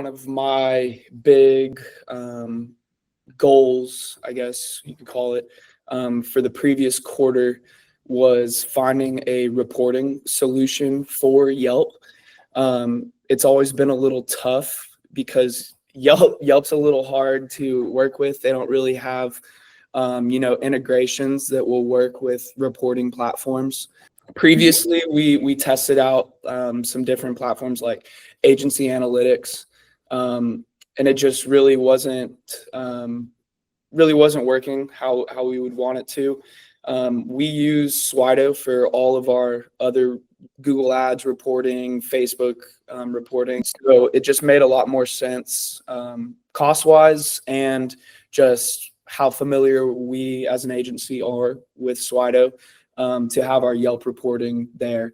one of my big goals, I guess you could call it, for the previous quarter was finding a reporting solution for Yelp. It's always been a little tough because Yelp's a little hard to work with. They don't really have, integrations that will work with reporting platforms. Previously, we tested out some different platforms like agency analytics, and it just really wasn't working how we would want it to. We use Swydo for all of our other Google Ads reporting, Facebook reporting. So it just made a lot more sense cost-wise and just how familiar we as an agency are with Swydo to have our Yelp reporting there.